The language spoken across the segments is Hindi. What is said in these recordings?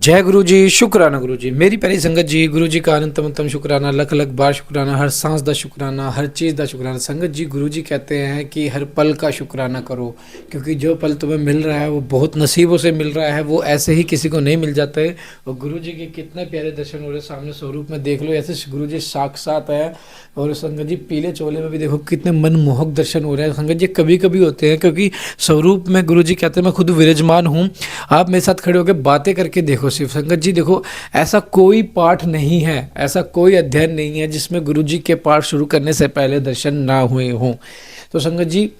जय गुरु जी, शुक्राना गुरु जी। मेरी प्यारी संगत जी, गुरु जी का अनंतम शुक्राना, लख लख बार शुक्राना, हर सांस दा शुक्राना, हर चीज़ दा शुक्राना। संगत जी, गुरु जी कहते हैं कि हर पल का शुक्राना करो, क्योंकि जो पल तुम्हें मिल रहा है वो बहुत नसीबों से मिल रहा है, वो ऐसे ही किसी को नहीं मिल जाता है। और गुरु जी के कितने प्यारे दर्शन हो रहे सामने स्वरूप में, देख लो ऐसे गुरु जी साक्षात है। और संगत जी पीले चोले में भी देखो कितने मनमोहक दर्शन हो रहे हैं। संगत जी कभी कभी होते हैं, क्योंकि स्वरूप में गुरु जी कहते हैं मैं खुद विराजमान हूँ। आप मेरे साथ खड़े होकर बातें करके देखो। शिव संगत जी देखो, ऐसा कोई पाठ नहीं है, ऐसा कोई अध्ययन नहीं है जिसमें गुरु जी के पाठ शुरू करने से पहले दर्शन ना हुए हों। तो संगत जी,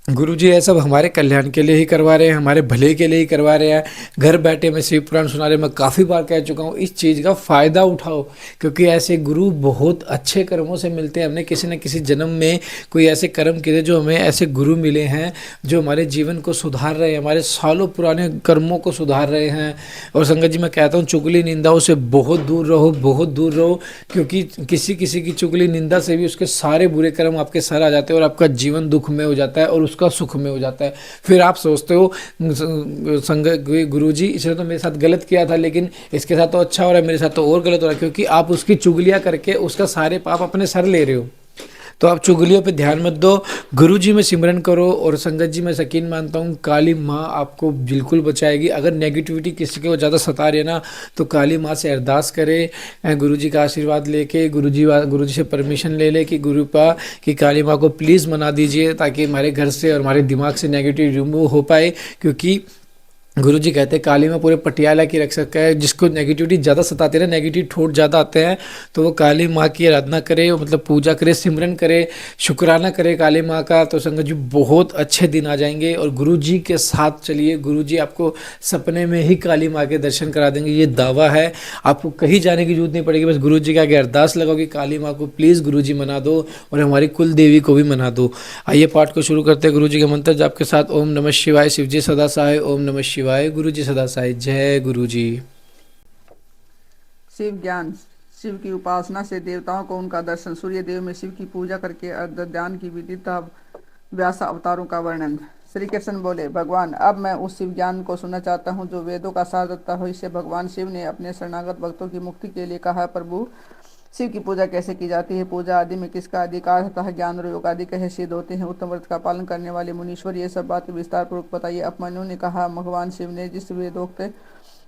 गुरु जी ये सब हमारे कल्याण के लिए ही करवा रहे हैं, हमारे भले के लिए ही करवा रहे हैं। घर बैठे मैं शिव पुराण सुना रहे, मैं काफ़ी बार कह चुका हूँ, इस चीज़ का फ़ायदा उठाओ, क्योंकि ऐसे गुरु बहुत अच्छे कर्मों से मिलते हैं। हमने किसी न किसी जन्म में कोई ऐसे कर्म किए जो हमें ऐसे गुरु मिले हैं जो हमारे जीवन को सुधार रहे हैं, हमारे सालों पुराने कर्मों को सुधार रहे हैं। और संगत जी मैं कहता हूँ, चुगली निंदाओं से बहुत दूर रहो, बहुत दूर रहो, क्योंकि किसी किसी की चुगली निंदा से भी उसके सारे बुरे कर्म आपके सर आ जाते हैं और आपका जीवन दुख में हो जाता है और उसका सुख में हो जाता है। फिर आप सोचते हो संगत गुरु जी इसने तो मेरे साथ गलत किया था, लेकिन इसके साथ तो अच्छा हो रहा है, मेरे साथ तो और गलत हो रहा है, क्योंकि आप उसकी चुगलियाँ करके उसका सारे पाप अपने सर ले रहे हो। तो आप चुगलियों पे ध्यान मत दो, गुरु जी में सिमरन करो। और संगत जी मैं यकीन मानता हूँ काली माँ आपको बिल्कुल बचाएगी। अगर नेगेटिविटी किसी को ज़्यादा सता रही है ना, तो काली माँ से अरदास करे, गुरु जी का आशीर्वाद लेके, गुरु जी से परमिशन ले ले कि गुरुपा कि काली माँ को प्लीज़ मना दीजिए, ताकि हमारे घर से और हमारे दिमाग से नेगेटिव रिमूव हो पाए। क्योंकि गुरु जी कहते हैं काली माँ पूरे पटियाला की रख सकता है। जिसको नेगेटिविटी ज़्यादा सताती है ना, नेगेटिव थॉट ज़्यादा आते हैं, तो वो काली माँ की आराधना करे, मतलब पूजा करे, सिमरन करे, शुक्राना करे काली माँ का। तो संगत जी बहुत अच्छे दिन आ जाएंगे। और गुरु जी के साथ चलिए, गुरु जी आपको सपने में ही काली माँ के दर्शन करा देंगे, ये दावा है। आपको कहीं जाने की जरूरत नहीं पड़ेगी, बस गुरु जी के आगे अरदास लगाओ कि काली माँ को प्लीज़ गुरु जी मना दो और हमारी कुल देवी को भी मना दो। आइए पाठ को शुरू करते हैं गुरु जी के मंत्र जाप के साथ। ओम नमः शिवाय, शिव जी सदा सहाय। ओम नमः शिवाय, गुरु जी सदा सहाय। जय गुरु जी। शिव ज्ञान। शिव की उपासना से देवताओं को उनका दर्शन। सूर्य देव में शिव की पूजा करके अर्ध ध्यान की विधि तथा व्यास अवतारों का वर्णन। श्री कृष्ण बोले, भगवान अब मैं उस शिव ज्ञान को सुनना चाहता हूँ जो वेदों का सार देता हो। इससे भगवान शिव ने अपने शरणागत भक्तों की मुक्ति के लिए कहा, प्रभु शिव की पूजा कैसे की जाती है, पूजा आदि में किसका अधिकार तथा ज्ञान और योग आदि कैसे सिद्ध होते हैं, उत्तम व्रत का पालन करने वाले मुनीश्वर ये सब बातें विस्तार पूर्वक बताइए। अपमन्यु ने कहा, भगवान शिव ने जिस वेदोक्त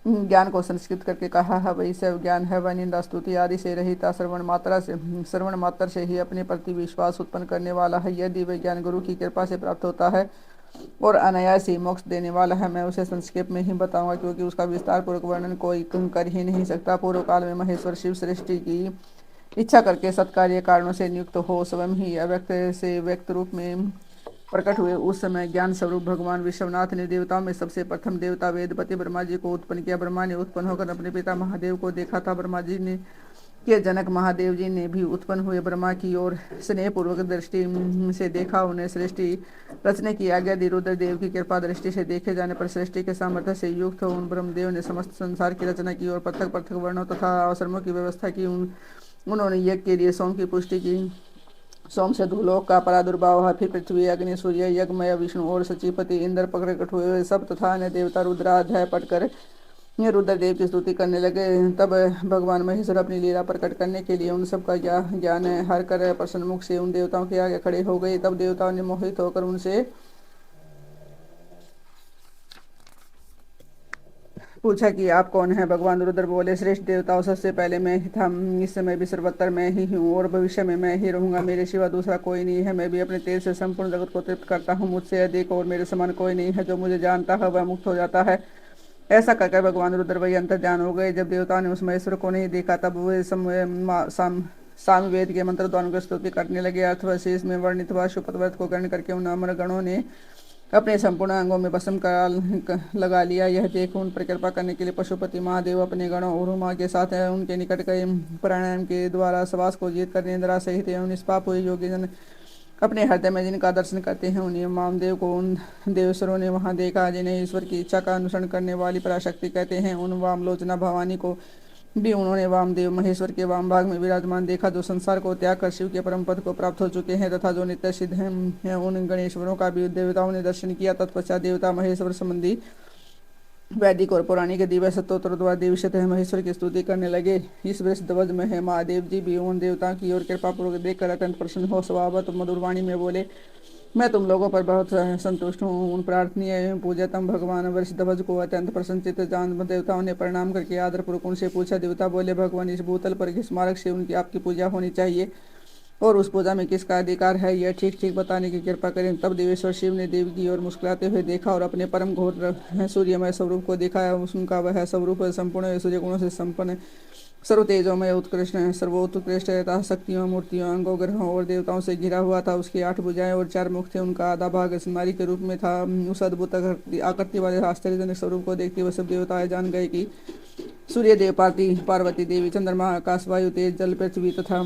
ज्ञान को संस्कृत करके कहा है वही सब ज्ञान है। वह निंदा स्तुति आदि से रहित श्रवण मात्र से ही अपने प्रति विश्वास उत्पन्न करने वाला है। यदि वह ज्ञान गुरु की कृपा से प्राप्त होता है और अनायास ही मोक्ष देने वाला है। मैं उसे संक्षेप में ही बताऊंगा, क्योंकि उसका विस्तार पूर्वक वर्णन कोई कर ही नहीं सकता। पूर्व काल में महेश्वर शिव सृष्टि की इच्छा करके सत्कार्य कारणों से नियुक्त हो स्वयं ही अव्यक्त से व्यक्त रूप में प्रकट हुए। उस समय ज्ञान स्वरूप भगवान विश्वनाथ ने देवताओं में सबसे प्रथम देवता वेदपति ब्रह्मा जी को उत्पन्न किया। ब्रह्मा ने उत्पन्न होकर अपने पिता महादेव को देखा था। ब्रह्मा जी ने के जनक महादेव जी ने भी उत्पन्न हुए ब्रह्मा की ओर स्नेह पूर्वक दृष्टि से देखा। उन्हें सृष्टि रचने की आज्ञा दी। रुद्रदेव की कृपा दृष्टि से देखे जाने पर सृष्टि के सामर्थ्य से युक्त हो उन ब्रह्मदेव ने समस्त संसार की रचना की और पृथक पृथक वर्णों तथा आश्रमों की व्यवस्था की। उन्होंने यज्ञ के लिए सोम की पुष्टि की। सोम से धूलोक का प्रादुर्भाव है। फिर पृथ्वी, अग्नि, सूर्य, यज्ञमय, विष्णु और सचिपति इंद्र प्रकट हुए। सब तथा अन्य देवता रुद्राध्याय पढ़कर रुद्रदेव की स्तुति करने लगे। तब भगवान महेश्वर अपनी लीला प्रकट करने के लिए उन सब का ज्ञान हर कर प्रसन्न मुख से उन देवताओं के आगे खड़े हो गए। तब देवताओं ने मोहित होकर उनसे पूछा कि आप कौन हैं। भगवान रुद्र बोले, श्रेष्ठ देवताओं सबसे पहले मैं ही था, इस समय भी सर्वत्र मैं ही हूँ और भविष्य में मैं ही रहूंगा। मेरे सिवा दूसरा कोई नहीं है। मैं भी अपने तेज से संपूर्ण जगत को तृप्त करता हूँ। मुझसे अधिक और मेरे समान कोई नहीं है। जो मुझे जानता है वह मुक्त हो जाता है। ऐसा कहकर भगवान रुद्र वही अंतर्ध्यान हो गए। जब देवताओं ने उस महेश्वर को नहीं देखा तब वे सामवेद के मंत्र द्वारा की स्तुति करने लगे। अर्थवशेष में वर्णित हुआ शुपथ व्रत को ग्रहण करके उन अमर गणों ने अपने संपूर्ण अंगों में भस्म का लगा लिया। यह देख उन पर कृपा करने के लिए पशुपति महादेव अपने गणों और उमा के साथ उनके निकट गए। प्राणायाम के द्वारा सवास को जीत कर निद्रा सहित एवं निष्पाप हुए योगी जन अपने हृदय में जिनका दर्शन करते हैं उन्हें वामदेव को उन देवसरों ने वहां देखा जिन्हें ईश्वर की इच्छा का अनुसरण करने वाली पराशक्ति कहते हैं। उन वामलोचना भवानी को भी उन्होंने वामदेव महेश्वर के वाम भाग में विराजमान देखा, जो संसार को त्याग कर शिव के परम पद को प्राप्त हो चुके हैं तथा जो नित्य सिद्ध हैं। उन गणेश्वरों का भी देवताओं ने दर्शन किया। तत्पश्चात देवता महेश्वर संबंधी वैदिक और पौराणिक दिव्य स्तोत्र द्वारा देवी सतह महेश्वर की स्तुति करने लगे। इस वृक्ष ध्वज में है महादेव जी भी उन देवताओं की ओर कृपा पूर्वक देखकर अत्यंत प्रसन्न हो स्वभावत मधुर वाणी में बोले, मैं तुम लोगों पर बहुत संतुष्ट हूँ। उन प्रार्थनीय एवं पूज्यतम भगवान वृक्ष ध्वज को अत्यंत प्रसन्नचित्त जान देवताओं ने प्रणाम करके आदर पूर्वक उनसे पूछा। देवता बोले, भगवान इस भूतल पर किस मार्ग से उनकी आपकी पूजा होनी चाहिए और उस पूजा में किसका अधिकार है, यह ठीक ठीक बताने की कृपा करें। तब देवेश्वर शिव ने देवी की ओर मुस्कुराते हुए देखा और अपने परम घोर सूर्यमय स्वरूप को दिखाया। उनका वह स्वरूप संपूर्ण सूर्य गुणों से संपन्न सर्व तेजोमय उत्कृष्ट सर्वोत्कृष्ट तथा शक्तियों मूर्तियों अंगों ग्रहों और देवताओं से घिरा हुआ था। उसकी 8 भुजाएं और 4 मुख थे। उनका आधा भाग नारी के रूप में था। उस अद्भुत आकृति वाले आश्चर्यजनक स्वरूप को देखते हुए सब देवता जान गए कि सूर्य देव, पार्वती देवी, चंद्रमा, आकाश, वायु, तेज, जल, पृथ्वी तथा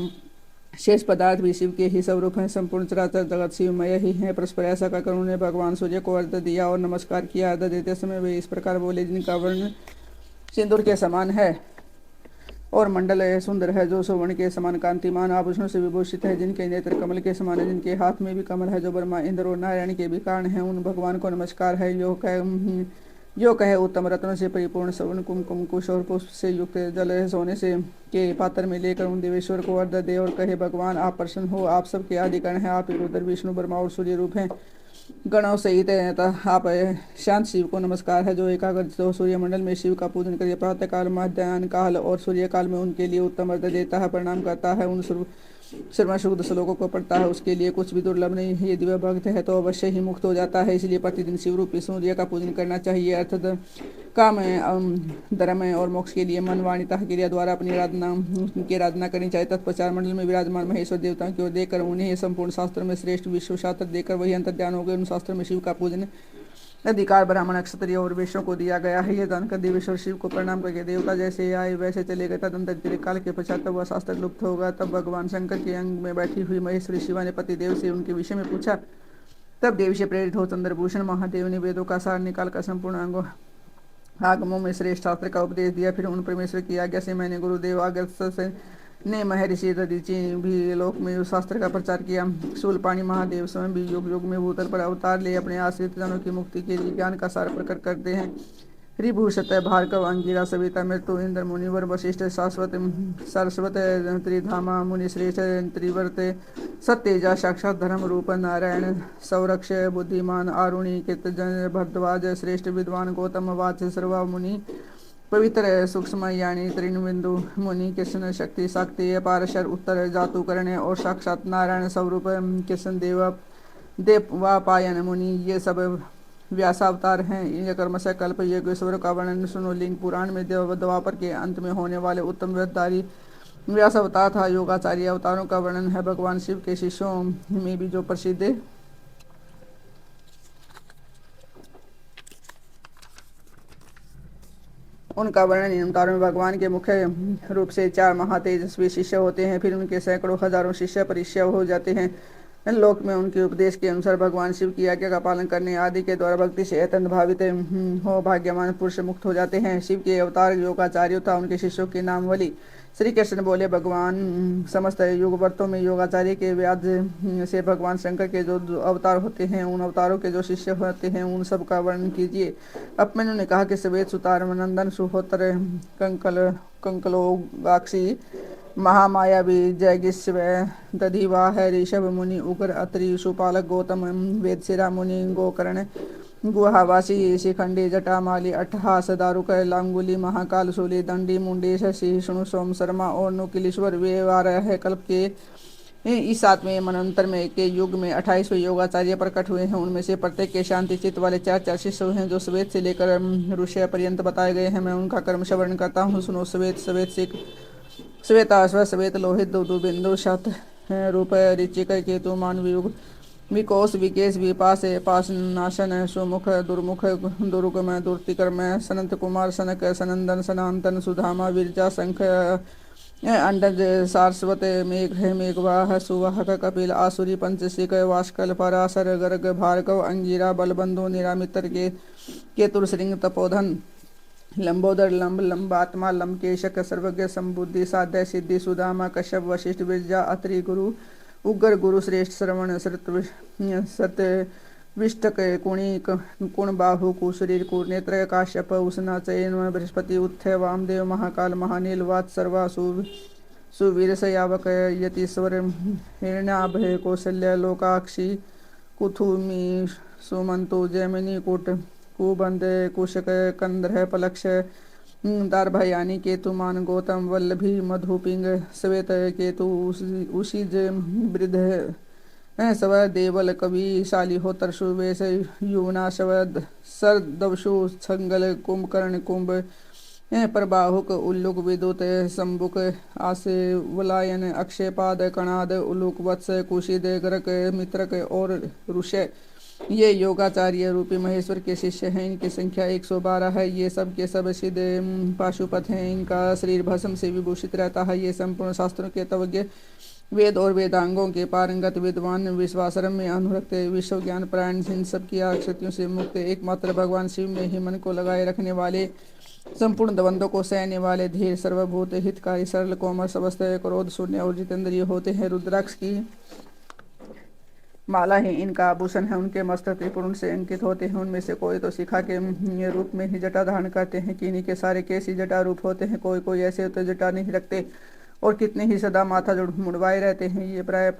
शेष पदार्थ भी शिव के ही स्वरूप हैं। संपूर्ण चराचर जगत शिवमय ही है। परस्पर ऐसा कहकर उन्होंने भगवान सूर्य को अर्घ्य दिया और नमस्कार किया। अर्घ्य देते समय वे इस प्रकार बोले, जिनका वर्ण सिंदूर के समान है और मंडल सुंदर है, जो सुवर्ण के समान कांतिमान आभूषणों से विभूषित है, जिनके नेत्र कमल के समान है, जिनके हाथ में भी कमल है, जो ब्रह्मा, इंद्र और नारायण के भी कारण है, उन भगवान को नमस्कार है। जो कहे उत्तम रत्नों से परिपूर्ण स्वर्ण कुमकुम कुश और पुष्प से युक्त जल सोने से के पात्र में लेकर उन देवेश्वर को अर्घ्य दे और कहे, भगवान आप प्रसन्न हो, आप सबके आदि गण हैं, आप रुद्र, विष्णु, ब्रह्मा और सूर्य रूप हैं, गणों सहित आप शांत शिव को नमस्कार है, जो एकाग्रचित हो सूर्यमंडल में शिव का पूजन करिए। प्रातः काल, मध्याह्न काल और सूर्य काल में उनके लिए उत्तम अर्घ्य देता है, प्रणाम करता है, उन सर्वशुद्ध श्लोकों को पढ़ता है, उसके लिए कुछ भी दुर्लभ नहीं है। यदि वह भक्त है तो अवश्य ही मुक्त हो जाता है। इसलिए प्रतिदिन शिव रूपी सूर्य का पूजन करना चाहिए। अर्थात काम, धर्म और मोक्ष के लिए मन, वाणी तथा क्रिया द्वारा अपनी आराधना करनी चाहिए। तत्पश्चात मंडल में विराजमान महेश्वर देवताओं की ओर देखकर उन्हें संपूर्ण शास्त्र में श्रेष्ठ विश्व शास्त्र देकर वही अंतर्ध्यान हो गए। उन शास्त्र में शिव का पूजन अधिकार ब्राह्मण, क्षत्रिय और वैश्यों को दिया गया है। यह जानकर देवेश्वर शिव को प्रणाम करके देवता जैसे आए वैसे चले गए। तदंतर दीर्घ काल के पश्चात वह शास्त्र लुप्त होगा। तब भगवान शंकर के अंग में बैठी हुई महेश्वरी शिवा ने पति देव से उनके विषय में पूछा। तब देवी से प्रेरित हो चंद्रभूषण महादेव ने वेदों का सार निकालकर संपूर्ण आगमों में श्रेष्ठ शास्त्र का उपदेश दिया। फिर उन परमेश्वर की आज्ञा से मैंने गुरुदेव अगस्त्य से ने महर्षि दधीचि भी लोक में उस शास्त्र का प्रचार किया। शूलपाणी महादेव स्वयं भी युग युग में भूतल पर अवतार ले अपने आश्रित जनों की मुक्ति के लिए ज्ञान का सार प्रकट करते हैं। ऋभूषत, भार्गव, अंगिरा, सविता, मृत्यु, इंद्र, मुनिवर, वशिष्ठ, शाश्वत, सरस्वत, त्रिधामा, मुनिश्रेष्ठ, त्रिवर्त, सत्यजा, साक्षात धर्म रूप, नारायण, सौरक्ष, बुद्धिमान, आरुणि, कृतजन, भरद्वाज, श्रेष्ठ विद्वान, गौतम, वाच, सर्वा मुनि, पवित्र, सूक्ष्म, यानी, त्रिनबिंदु मुनि, कृष्ण, शक्ति, शक्ति, पारशर, उत्तर, जातुकर्ण और साक्षात नारायण स्वरूप कृष्ण देववापायन मुनि, ये सब व्यासावतार हैं। ये कर्मशः कल्प योगेश्वर का वर्णन सुनो। लिंग पुराण में द्वापर के अंत में होने वाले उत्तम व्रतधारी व्यास अवतार था। योगाचार्य अवतारों का वर्णन है। भगवान शिव के शिष्यों में भी जो प्रसिद्ध उनका वर्णन इन अवतारों में भगवान के मुख्य रूप से 4 महातेजस्वी शिष्य होते हैं। फिर उनके सैकड़ों हजारों शिष्य परिचय हो जाते हैं। इन लोक में उनके उपदेश के अनुसार भगवान शिव की आज्ञा का पालन करने आदि के द्वारा भक्ति से अत्यंत भावित हो भाग्यवान पुरुष मुक्त हो जाते हैं। शिव के अवतार योगाचार्य था। उनके शिष्यों के नामवली श्री कृष्ण बोले, भगवान समस्त युग वर्तों में योगाचार्य के व्याज से भगवान शंकर के जो अवतार होते हैं, उन अवतारों के जो शिष्य होते हैं, उन सब का वर्णन कीजिए। अपने ने कहा कि श्वेत सुतार, नंदन, सुहोत्र, कंकलोगाक्षी, महामायावी, जयगिस्व, दधिवाह, ऋषभ मुनि, उग्र, अत्रि, सुपालक, गौतम, वेदशिरा मुनि, गोकर्ण, गुहावासी, शिखंडी, जटामाली, अट्टहास, दारुक, लांगुली, महाकाल, शूली, दंडी, मुंडेश, सिंहणु, सोम शर्मा और नुकिलेश्वर वे 12 कल्प के इस 7वें मनंतर में के युग में 28वें योगाचार्य प्रकट हुए हैं। उनमें से प्रत्येक के शांति चित्त वाले 4 शिष्य हैं, जो श्वेत से लेकर ऋषय पर्यंत बताए गए हैं। मैं उनका कर्म वर्णन करता हूँ, सुनो। श्वेत, श्वेत सिख, श्वेताश्व, श्वेत लोहित, दुदुबिंदु, शत रूप, ऋचिक, केतु, मानवयुग, विकोश, विकेश, विपास, पाशनाशन, सुमुख, दुर्मुख, दुर्गम, दुर्तिकर्म, सनंत कुमार, सनक, सनंदन, सनातन, सुधामा, विरजा, शंख, अंडज, सारस्वत, मेघ, मेघवाह, सुवाहक, कपिल, आसुरी, पंचशिक, वाष्कल, पराशर, गर्ग, भार्गव, अंगिरा, बलबंधु, निरामित्र, केतुर, श्रृंग, तपोधन, लंबोदर, लंब, लंबात्मा, लंबकेशक, सर्वज्ञ, संबुद्धि, साध्य, सिद्धि, सुदामा, कश्यप, वशिष्ठ, विरजा, अत्रि, गुरु, उग्र, गुरु श्रेष्ठ, श्रवण, सत्य, विष्टक कुणी कुण बाहु कुशरीर कुनेत्र काश्यप उसना चयन बृहस्पति उत्थय वामदेव महाकाल महानील वात सर्वा सुवीर सयावक यतीश्वर हिरण्याभय कौशल्य लोकाक्षी कुथुमी सुमंतो जैमिनी कुट कुबंद कुशक कंद्र पलक्ष दारभयानी केतुमान गौतम वल्लभी मधुपिंग श्वेत केतु उषिज वृद्ध सव देवल कवि शालिहोत्र सुवेश युवना शवद सरदवशु छंगल कुंभकर्ण कुंभ प्रबाहुक उल्लुक विदुत संबुक आसे वलायन अक्षयपाद कणाद उल्लुक वत्स कुशिद गरक मित्रक और ऋषय ये योगाचार्य रूपी महेश्वर के शिष्य हैं। इनकी संख्या 112 है। ये सब के सब सिद्ध पाशुपत हैं। इनका शरीर भस्म से विभूषित रहता है। ये संपूर्ण शास्त्रों के तवज्ञ वेद और वेदांगों के पारंगत विद्वान विश्वासरम में अनुरक्त विश्व ज्ञान प्राण इन सब की आक्षतियों से मुक्त एकमात्र भगवान शिव में ही मन को लगाए रखने वाले संपूर्ण द्वंद्वों को सहने वाले धीर सर्वभूत हितकारी सरल कोमल समस्त क्रोध शून्य और जितेंद्रिय होते हैं। रुद्राक्ष की माला ही इनका आभूषण है। उनके मस्तक त्रिपुरुष से अंकित होते हैं। उनमें से कोई तो शिखा के रूप में ही जटा धारण करते हैं। किन्हीं के सारे केस ही जटा रूप होते हैं। कोई कोई ऐसे तो जटा नहीं रखते और कितने ही सदा माथा मुड़वाए रहते हैं। ये प्राय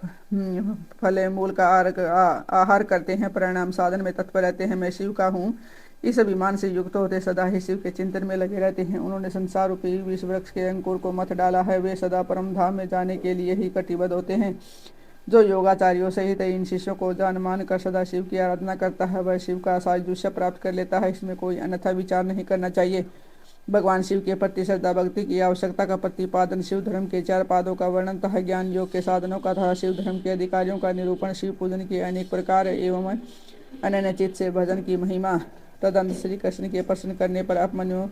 फल मूल का आहार करते हैं, परिणाम साधन में तत्पर रहते हैं। मैं शिव का हूँ इस अभिमान से युक्त होते सदा ही शिव के चिंतन में लगे रहते हैं। उन्होंने संसार रूपी विष वृक्ष के अंकुर को मत डाला है। वे सदा परम धाम में जाने के लिए ही कटिबद्ध होते हैं। जो योगाचार्यों सहित इन शिष्यों को जान मान कर सदा शिव की आराधना करता है वह शिव का सायुज्य प्राप्त कर लेता है। इसमें कोई अन्यथा विचार नहीं करना चाहिए। भगवान शिव के प्रति श्रद्धा भक्ति की आवश्यकता का प्रतिपादन, शिव धर्म के 4 पादों का वर्णन तथा ज्ञान योग के साधनों का तथा शिव धर्म के अधिकारियों का निरूपण, शिव पूजन के अनेक प्रकार एवं अनन्य चित्त से भजन की महिमा, तदंत श्री कृष्ण के प्रश्न करने पर अपमन्यु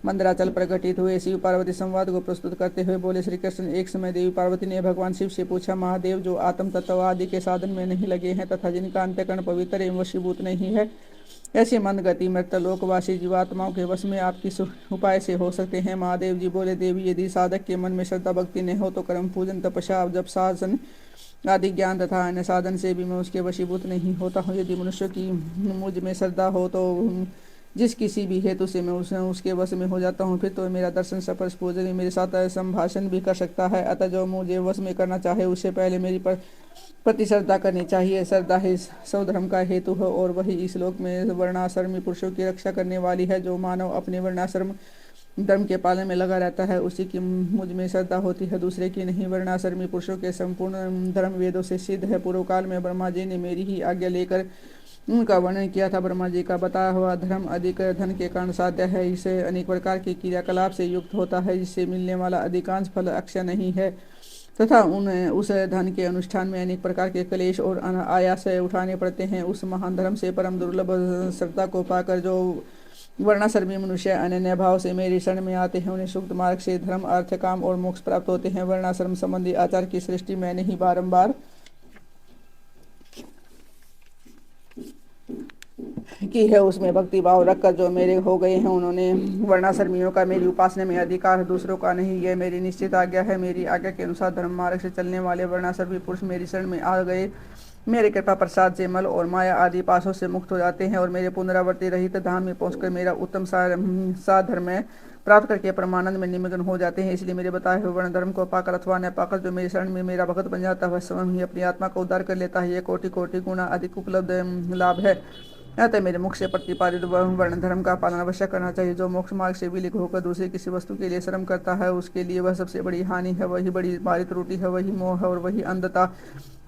मंदराचल प्रकटित हुए। शिव पार्वती संवाद को प्रस्तुत करते हुए बोले, श्री कृष्ण एक समय देवी पार्वती ने भगवान शिव से पूछा, महादेव जो आत्म तत्व आदि के साधन में नहीं लगे हैं तथा जिनका अंतःकरण पवित्र एवं वशीभूत नहीं है, ऐसे मंद गति मृतलोकवासी जीवात्माओं के वश में आपकी उपाय से हो सकते हैं। महादेव जी बोले, देवी यदि साधक के मन में श्रद्धा भक्ति नहीं हो तो कर्म पूजन तपस्या जब शासन आदि ज्ञान तथा अन्य साधन से भी मैं उसके वशीभूत नहीं होता हूँ। यदि मनुष्य की मुझ में श्रद्धा हो तो जिस किसी भी हेतु से मैं उसके वश में हो जाता हूँ, फिर तो मेरा दर्शन स्पर्श पूजन मेरे साथ संभाषण भी कर सकता है। अतः जो मुझे वश में करना चाहे उससे पहले मेरी प्रति श्रद्धा करनी चाहिए। श्रद्धा ही स्वधर्म का हेतु है और वही इस लोक में वर्णाश्रमी पुरुषों की रक्षा करने वाली है। जो मानव अपने वर्णाश्रम धर्म के पालन में लगा रहता है उसी की मुझ में श्रद्धा होती है, दूसरे की नहीं। वर्णाश्रमी पुरुषों के संपूर्ण धर्म वेदों से सिद्ध है। पूर्व काल में ब्रह्मा जी ने मेरी ही आज्ञा लेकर उनका वर्णन किया था। ब्रह्मा जी का बताया हुआ धर्म अधिक धन के कारण साध्य है। इसे अनेक प्रकार के क्रियाकलाप से युक्त होता है, जिससे मिलने वाला अधिकांश फल अक्षय नहीं है तथा उस धन के अनुष्ठान में अनेक प्रकार के क्लेश और आयास उठाने पड़ते हैं। उस महान धर्म से परम दुर्लभ श्रद्धा को पाकर जो वर्णाश्रमी मनुष्य अनन्य भाव से मेरे शरण में आते हैं उन्हें सुक्त मार्ग से धर्म अर्थ काम और मोक्ष प्राप्त होते हैं। वर्णाश्रम संबंधी आचार की सृष्टि मैंने ही बारंबार की है। उसमें भक्ति भाव रखकर जो मेरे हो गए हैं उन्होंने वर्णाश्रमियों का मेरी उपासना में अधिकार है, दूसरों का नहीं। यह मेरी निश्चित आज्ञा है। मेरी आज्ञा के अनुसार धर्म मार्ग से चलने वाले वर्णाश्रमी पुरुष मेरी शरण में आ गए मेरे कृपा प्रसाद से मल और माया आदि पासों से मुक्त हो जाते हैं और मेरे पुनरावर्ती रहित धाम में पहुंचकर मेरा उत्तम साधर्म प्राप्त करके परमानंद में निमग्न हो जाते हैं। इसलिए मेरे बताए हुए वर्ण धर्म को पाकर अथवा न पाकर जो मेरे शरण में मेरा भक्त बन जाता है स्वयं ही अपनी आत्मा को उद्धार कर लेता है। यह कोटि कोटि गुना अधिक उपलब्ध लाभ है। अतः मेरे मुख से प्रतिपादित वर्ण धर्म का पालन अवश्य करना चाहिए। जो मोक्ष मार्ग से विलिक होकर दूसरे किसी वस्तु के लिए श्रम करता है उसके लिए वह सबसे बड़ी हानि है। वही बड़ी भारी त्रुटि है, वही मोह है और वही अंधता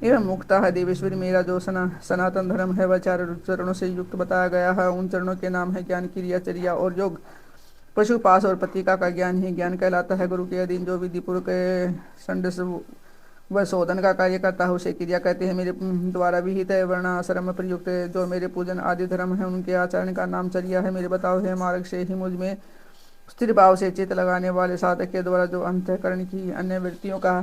एवं मुक्ता है। देवेश्वरी मेरा जो सनातन धर्म है वह 4 चरणों से युक्त बताया गया है। उन चरणों के नाम है ज्ञान, क्रिया, चर्या और योग। पशुपास और पत्रिका का ज्ञान ही ज्ञान कहलाता है। गुरु के अधीन जो विधि पूर्वक संडस वह शोधन का कार्य करता है उसे क्रिया कहते हैं। मेरे द्वारा विहित वर्णाश्रम प्रयुक्त जो मेरे पूजन आदि धर्म है उनके आचरण का नाम चर्या है। मेरे बताओ है मार्ग से ही मुझ में स्थिर भाव से चित्त लगाने वाले साधक के द्वारा जो अंतःकरण की अन्य वृत्तियों का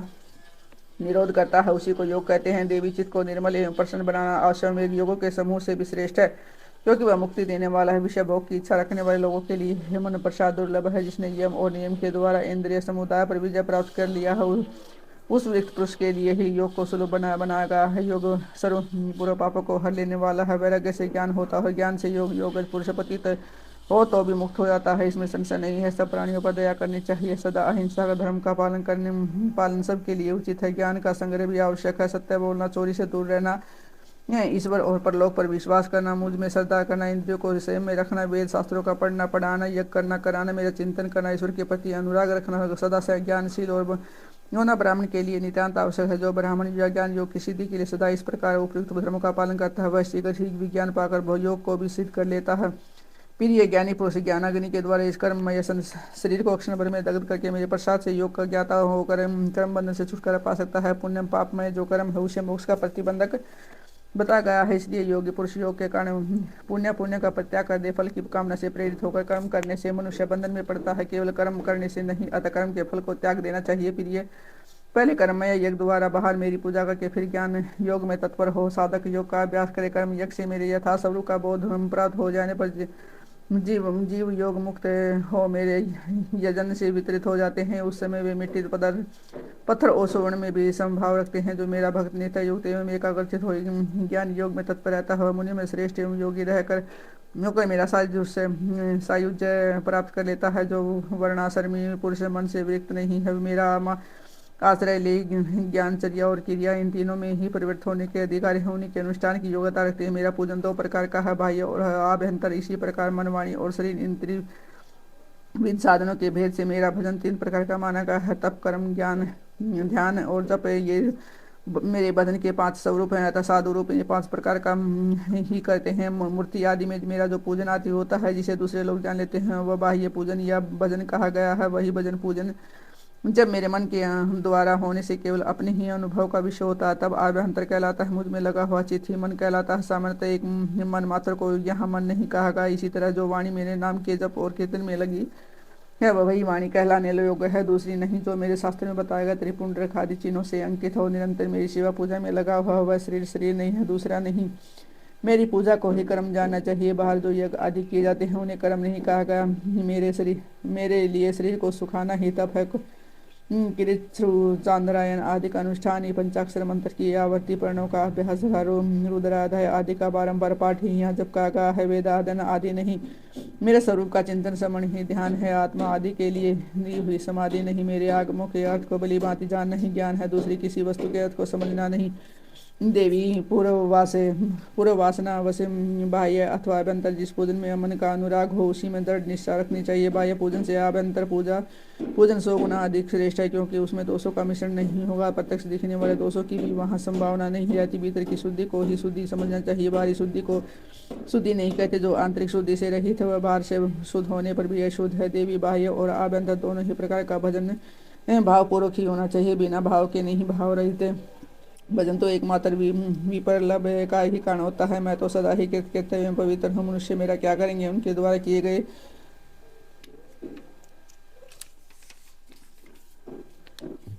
निरोध करता है उसी को योग कहते हैं। देवी चित्त को निर्मल एवं प्रसन्न बनाना अश्वमेध योगों के समूह से भी श्रेष्ठ है, क्योंकि वह मुक्ति देने वाला है। विषय भोग की इच्छा रखने वाले लोगों के लिए मन प्रसाद दुर्लभ है। जिसने यम और नियम के द्वारा इंद्रिय समुदाय पर विजय प्राप्त कर लिया है उस व्यक्ति पुरुष के लिए ही योग को सुलभ बनाया गया है। योग सर्व पूर्व पापों को हर लेने वाला है। वैराग्य से ज्ञान होता है, ज्ञान से योग, योग पुरुष पतित हो तो भी मुक्त हो जाता है, इसमें संशय नहीं है। सब प्राणियों पर दया करनी चाहिए, सदा अहिंसा का धर्म का पालन सबके लिए उचित है। ज्ञान का संग्रह भी आवश्यक है। सत्य बोलना, चोरी से दूर रहना, ईश्वर और परलोक पर विश्वास करना, मुझ में श्रद्धा करना, इंद्रियों को संयम में रखना, वेद शास्त्रों का पढ़ना पढ़ाना, यज्ञ करना कराना, मेरा चिंतन करना, ईश्वर के प्रति अनुराग रखना, सदा से ज्ञानशील और होना ब्राह्मण के लिए नितांत आवश्यक है। जो ब्राह्मण ज्ञान योग की सिद्धि के लिए सदा इस प्रकार उपयुक्त धर्मों का पालन करता है, वह शीघ्र ही विज्ञान पाकर योग को भी सिद्ध कर लेता है। फिर ये ज्ञानी पुरुष ज्ञानाग्नि के द्वारा इस कर्ममय शरीर को अक्षण भर में दग्ध करके मेरे प्रसाद से योग का ज्ञाता होकर कर्म बंधन से छुटकारा पा सकता है। पुण्य पापमय जो कर्म है उसे मोक्ष का प्रतिबंधक बताया गया है। इसलिए योगी पुरुष योग के कारण पुण्य का प्रत्याग कर दे। फल की कामना से प्रेरित होकर कर्म करने से मनुष्य बंधन में पड़ता है, केवल कर्म करने से नहीं, अतः कर्म के फल को त्याग देना चाहिए। फिर ये पहले कर्ममय यज्ञ द्वारा बाहर मेरी पूजा करके फिर ज्ञान योग में तत्पर हो। साधक योग का अभ्यास करे, कर्म यज्ञ से मेरे यथा स्वरूप का बोध प्राप्त हो जाने पर जीव योग मुक्त हो मेरे यजन से वितरित हो जाते हैं। उस समय वे मिट्टी पत्थर और स्वर्ण में भी समभाव रखते हैं। जो मेरा भक्त नेता युक्त एवं एकाग्रचित हो ज्ञान योग में तत्पर रहता है, मुनि में श्रेष्ठ एवं योगी रहकर होकर मेरा सायुज्य प्राप्त कर लेता है। जो वर्णाश्रमी पुरुष मन से विरक्त नहीं है, मेरा आश्रय ले ज्ञानचर्या और क्रिया इन तीनों में ही परिवर्तित होने के अधिकारी होने के अनुष्ठान की योग्यता रखते हैं। मेरा पूजन दो प्रकार का है, बाह्य और आभ्यंतर। इसी प्रकार मन, वाणी और शरीर इन त्रिविध साधनों के भेद से मेरा भजन तीन प्रकार का माना गया है। तप, कर्म, ज्ञान, ध्यान और जप, ये मेरे भजन के पांच स्वरूप हैं, अतः साधु रूप ये पांच प्रकार का ही करते हैं। मूर्ति आदि में मेरा जो पूजन आदि होता है, जिसे दूसरे लोग जान लेते हैं, वह बाह्य पूजन या भजन कहा गया है। वही भजन पूजन जब मेरे मन के द्वारा होने से केवल अपने ही अनुभव का विषय होता है, तब आभ्यंतर कहलाता है। मुझ में लगा हुआ चित्त ही मन कहलाता है। सामान्यतः एक मन मात्र को यहाँ मन नहीं कहा गया। इसी तरह जो वाणी मेरे नाम के जप और कीर्तन में लगी है, वही वाणी कहलाने योग्य है, दूसरी नहीं। जो मेरे शास्त्र में बताया गया त्रिपुंड आदि चिन्हों से अंकित हो निरंतर मेरी सेवा पूजा में लगा हुआ, वह शरीर नहीं है, दूसरा नहीं। मेरी पूजा को ही कर्म जानना चाहिए। बाहर जो यज्ञ आदि किए जाते हैं उन्हें कर्म नहीं कहा गया। मेरे लिए शरीर को सुखाना ही तप है। चांद्रायन आदि का अनुष्ठान ही, पंचाक्षर मंत्र की आवर्ती पर्णों का अभ्यास, रुद्राध्याय आदि का बारंबार पाठ ही यहाँ जब कहा गया है, वेदाधन आदि नहीं। मेरे स्वरूप का चिंतन समण ही ध्यान है। आत्मा आदि के लिए दी हुई समाधि नहीं। मेरे आगमों के अर्थ को भली भांति जानना ही ज्ञान है, दूसरी किसी वस्तु के अर्थ को समझना नहीं। देवी पूर्व वासना वसे बाह्य अथवा अभ्यंतर जिस पूजन में मन का अनुराग हो, उसी में दृढ़ निष्ठा रखनी चाहिए। बाह्य पूजन से अभ्यंतर पूजन 100 गुना अधिक श्रेष्ठ है, क्योंकि उसमें दोषों का मिश्रण नहीं होगा। प्रत्यक्ष दिखने वाले दोषों की भी वहाँ संभावना नहीं रहती। भीतर की शुद्धि को ही शुद्धि समझना चाहिए, बाहरी शुद्धि को शुद्धि नहीं कहते। जो आंतरिक शुद्धि से रहित है वह बाहर से शुद्ध होने पर भी अशुद्ध है। देवी बाह्य और आभ्यंतर दोनों ही प्रकार का भजन भावपूर्वक ही होना चाहिए, बिना भाव के नहीं। भाव रहित भजन तो एकमात्र विपरलभ का ही कारण होता है। मैं तो सदा ही कहते हुए पवित्र हूँ, मनुष्य मेरा क्या करेंगे। उनके द्वारा किए गए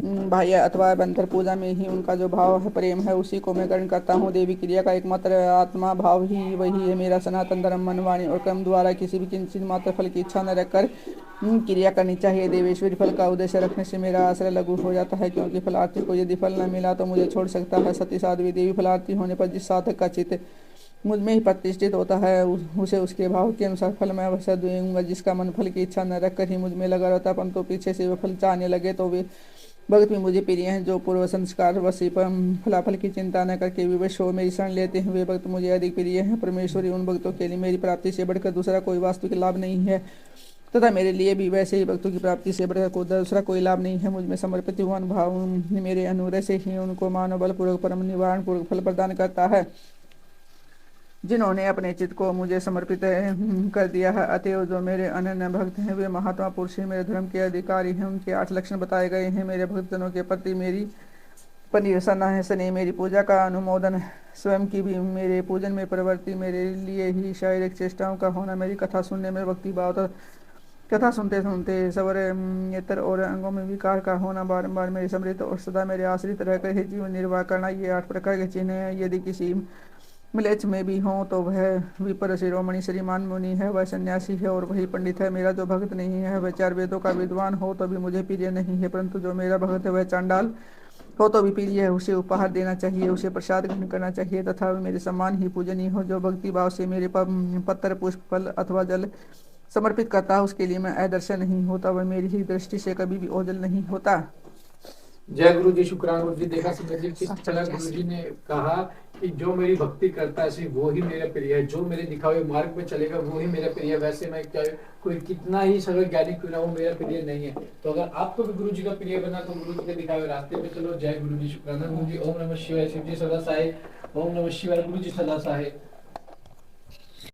बाह्य अथवा अभ्यंतर पूजा में ही उनका जो भाव है, प्रेम है, उसी को मैं ग्रहण करता हूँ। देवी क्रिया का एकमात्र आत्मा भाव ही वही है। मेरा सनातन धर्म मन, वाणी और कर्म द्वारा किसी भी किंचित मात्र फल की इच्छा न रखकर क्रिया करनी चाहिए। देवेश्वरी फल का उद्देश्य रखने से मेरा आश्रय लघु हो जाता है, क्योंकि फलार्थी को यदि फल न मिला तो मुझे छोड़ सकता है। सती साध्वी देवी फलार्थी होने पर जिस साधक का चित्त मुझ में ही प्रतिष्ठित होता है, उसे उसके भाव के अनुसार फल मैं अवश्य दूंगा। जिसका मन फल की इच्छा न रखकर ही मुझ में लगा रहता, परंतु पीछे से वह फल चाहने लगे, तो वे भगत भी मुझे प्रिय हैं। जो पूर्व संस्कार वशी फलाफल की चिंता न करके विवश हो मेरी शरण लेते हैं, वे भक्त मुझे अधिक प्रिय हैं। परमेश्वरी उन भक्तों के लिए मेरी प्राप्ति से बढ़कर दूसरा कोई वास्तविक लाभ नहीं है, तथा मेरे लिए भी वैसे ही भक्तों की प्राप्ति से बढ़कर दूसरा कोई लाभ नहीं है। मुझ में समर्पित हुआ भाव मेरे अनुग्रह से ही उनको मानव बल पूर्वक परम निवारण पूर्वक फल प्रदान करता है। जिन्होंने अपने चित्त को मुझे समर्पित कर दिया है, अतएव जो मेरे अनन्य भक्त हैं वे महात्मा पुरुष ही मेरे धर्म के अधिकारी हैं। उनके 8 लक्षण बताए गए हैं। मेरे भक्तजनों के प्रति मेरी परिसना है स्नेह, मेरी पूजा का अनुमोदन, स्वयं की भी मेरे पूजन में प्रवृत्ति, मेरे लिए ही शारीरिक चेष्टाओं का होना, मेरी कथा सुनने में भक्ति भाव, कथा सुनते सुनते सवर नेत्र और अंगों में विकार का होना, बारंबार मेरे समृद्ध और सदा मेरे आश्रित रहकर ही जीवन निर्वाह करना, ये 8 प्रकार के चिन्ह हैं। यदि किसी मिलेच्छ में भी हों तो वह विपर शिरोमणि श्रीमान मुनि है, वह सन्यासी है और वही पंडित है। मेरा जो भक्त नहीं है वह 4 वेदों का विद्वान हो तो भी मुझे प्रिय नहीं है, परंतु जो मेरा भक्त है वह चांडाल हो तो भी प्रिय है, उसे उपहार देना चाहिए, उसे प्रसाद ग्रहण करना चाहिए तथा वह मेरे समान ही पूजनीय हो। जो भक्ति भाव से मेरे पत्र पुष्प फल अथवा जल समर्पित करता है उसके लिए मैं अदर्शन नहीं होता, वह मेरी ही दृष्टि से कभी भी ओझल नहीं होता। जय गुरु जी, शुक्राना गुरु जी। देखा संगत जी किस तरह गुरु जी ने कहा कि जो मेरी भक्ति करता है सिर्फ वो ही मेरा प्रिय है, जो मेरे दिखावे मार्ग में चलेगा वो ही मेरा प्रिय है। वैसे मैं क्या कोई कितना ही सगल ज्ञानी क्यों ना, वो मेरा प्रिय नहीं है। तो अगर आपको भी गुरु जी का प्रिय बनना तो गुरु जी के दिखावे रास्ते पे चलो। जय गुरु जी, शुक्राना गुरु जी। ओम नमः शिवाय। शिव जी सदा सहाय। ओम नमः शिवाय। गुरु जी सदा सहाय।